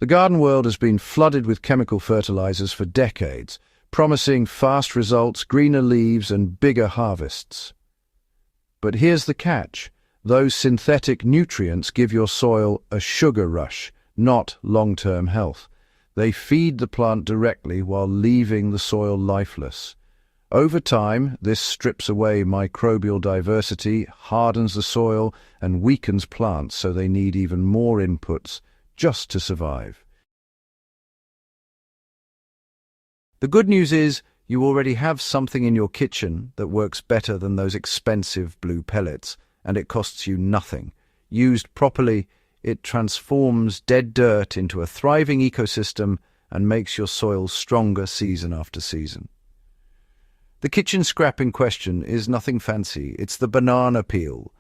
The garden world has been flooded with chemical fertilizers for decades, promising fast results, greener leaves, and bigger harvests. But here's the catch. Those synthetic nutrients give your soil a sugar rush, not long-term health. They feed the plant directly while leaving the soil lifeless. Over time, this strips away microbial diversity, hardens the soil, and weakens plants so they need even more inputs just to survive. The good news is you already have something in your kitchen that works better than those expensive blue pellets, and it costs you nothing. Used properly, it transforms dead dirt into a thriving ecosystem and makes your soil stronger season after season. The kitchen scrap in question is nothing fancy. It's the banana peel.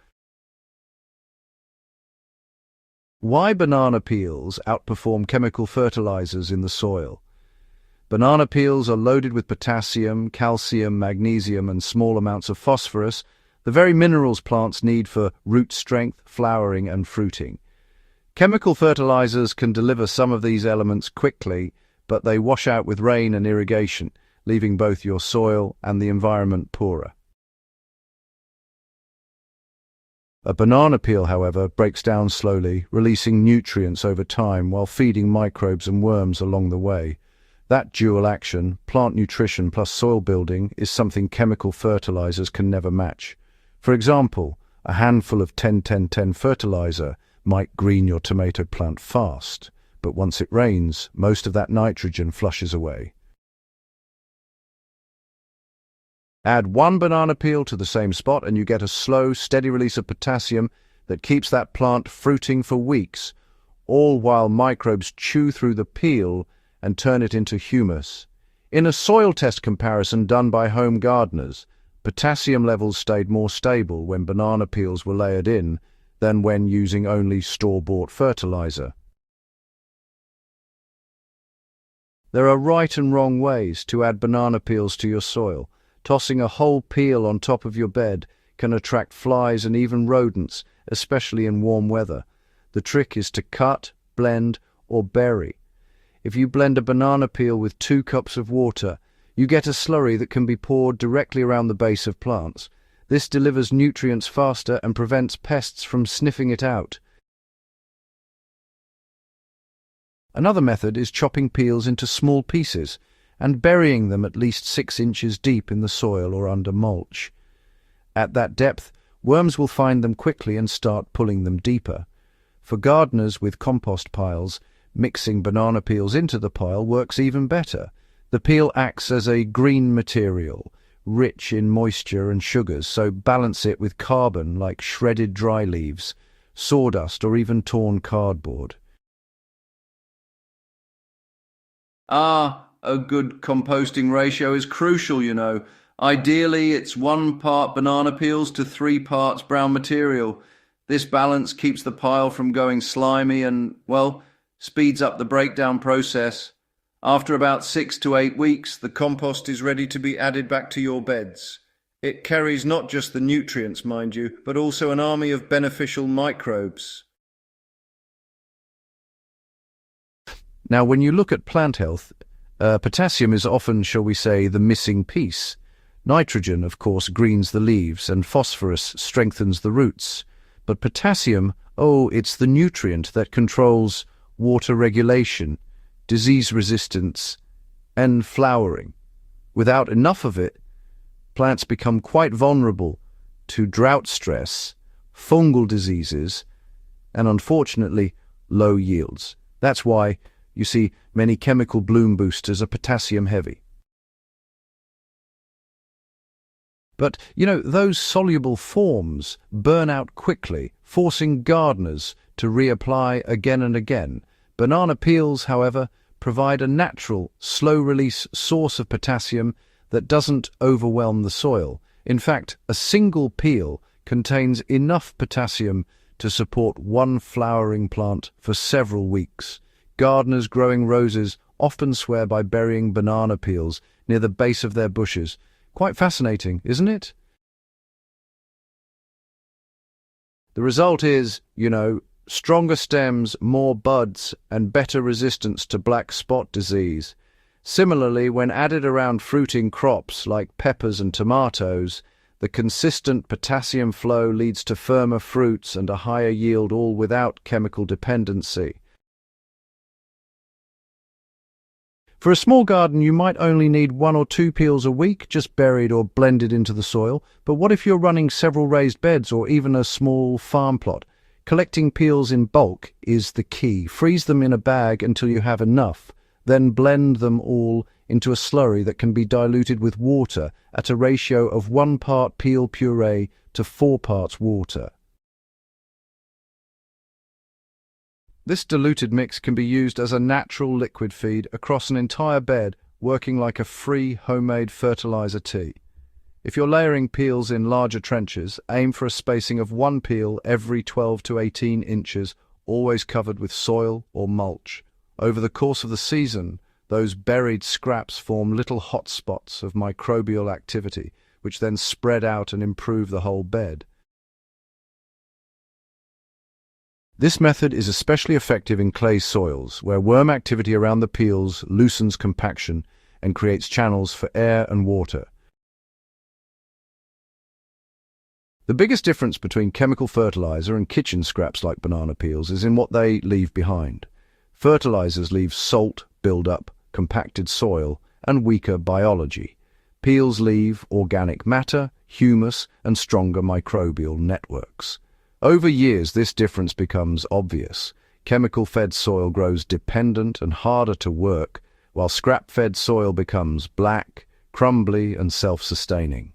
Why banana peels outperform chemical fertilizers in the soil? Banana peels are loaded with potassium, calcium, magnesium, and small amounts of phosphorus, the very minerals plants need for root strength, flowering, and fruiting. Chemical fertilizers can deliver some of these elements quickly, but they wash out with rain and irrigation, leaving both your soil and the environment poorer. A banana peel, however, breaks down slowly, releasing nutrients over time while feeding microbes and worms along the way. That dual action, plant nutrition plus soil building, is something chemical fertilizers can never match. For example, a handful of 10-10-10 fertilizer might green your tomato plant fast, but once it rains, most of that nitrogen flushes away. Add one banana peel to the same spot and you get a slow, steady release of potassium that keeps that plant fruiting for weeks, all while microbes chew through the peel and turn it into humus. In a soil test comparison done by home gardeners, potassium levels stayed more stable when banana peels were layered in than when using only store-bought fertilizer. There are right and wrong ways to add banana peels to your soil. Tossing a whole peel on top of your bed can attract flies and even rodents, especially in warm weather. The trick is to cut, blend, or bury. If you blend a banana peel with 2 cups of water, you get a slurry that can be poured directly around the base of plants. This delivers nutrients faster and prevents pests from sniffing it out. Another method is chopping peels into small pieces and burying them at least 6 inches deep in the soil or under mulch. At that depth, worms will find them quickly and start pulling them deeper. For gardeners with compost piles, mixing banana peels into the pile works even better. The peel acts as a green material, rich in moisture and sugars, so balance it with carbon like shredded dry leaves, sawdust, or even torn cardboard. A good composting ratio is crucial, you know. Ideally, it's 1 part banana peels to 3 parts brown material. This balance keeps the pile from going slimy and, well, speeds up the breakdown process. After about 6 to 8 weeks, the compost is ready to be added back to your beds. It carries not just the nutrients, mind you, but also an army of beneficial microbes. Now, when you look at plant health, potassium is often, shall we say, the missing piece. Nitrogen, of course, greens the leaves, and phosphorus strengthens the roots. But potassium, it's the nutrient that controls water regulation, disease resistance, and flowering. Without enough of it, plants become quite vulnerable to drought stress, fungal diseases, and unfortunately, low yields. That's why you see many chemical bloom boosters are potassium heavy. But, those soluble forms burn out quickly, forcing gardeners to reapply again and again. Banana peels, however, provide a natural, slow-release source of potassium that doesn't overwhelm the soil. In fact, a single peel contains enough potassium to support 1 flowering plant for several weeks. Gardeners growing roses often swear by burying banana peels near the base of their bushes. Quite fascinating, isn't it? The result is, Stronger stems, more buds, and better resistance to black spot disease. Similarly, when added around fruiting crops like peppers and tomatoes, the consistent potassium flow leads to firmer fruits and a higher yield, all without chemical dependency. For a small garden, you might only need 1 or 2 peels a week, just buried or blended into the soil. But what if you're running several raised beds or even a small farm plot? Collecting peels in bulk is the key. Freeze them in a bag until you have enough. Then blend them all into a slurry that can be diluted with water at a ratio of 1 part peel puree to 4 parts water. This diluted mix can be used as a natural liquid feed across an entire bed, working like a free homemade fertilizer tea. If you're layering peels in larger trenches, aim for a spacing of 1 peel every 12 to 18 inches, always covered with soil or mulch. Over the course of the season, those buried scraps form little hotspots of microbial activity, which then spread out and improve the whole bed. This method is especially effective in clay soils, where worm activity around the peels loosens compaction and creates channels for air and water. The biggest difference between chemical fertilizer and kitchen scraps like banana peels is in what they leave behind. Fertilizers leave salt, buildup, compacted soil, and weaker biology. Peels leave organic matter, humus, and stronger microbial networks. Over years, this difference becomes obvious. Chemical-fed soil grows dependent and harder to work, while scrap-fed soil becomes black, crumbly, and self-sustaining.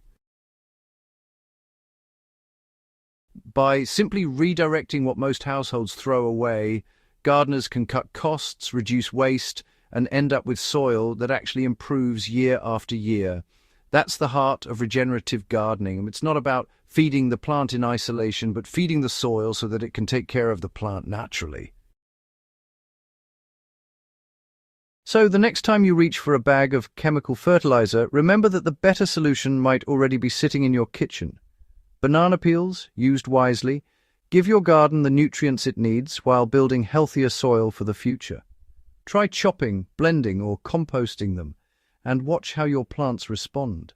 By simply redirecting what most households throw away, gardeners can cut costs, reduce waste, and end up with soil that actually improves year after year. That's the heart of regenerative gardening. It's not about feeding the plant in isolation, but feeding the soil so that it can take care of the plant naturally. So the next time you reach for a bag of chemical fertilizer, remember that the better solution might already be sitting in your kitchen. Banana peels, used wisely, give your garden the nutrients it needs while building healthier soil for the future. Try chopping, blending, or composting them, and watch how your plants respond.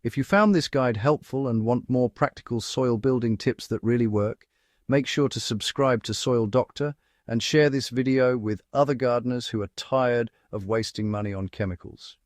If you found this guide helpful and want more practical soil building tips that really work, make sure to subscribe to Soil Doctor and share this video with other gardeners who are tired of wasting money on chemicals.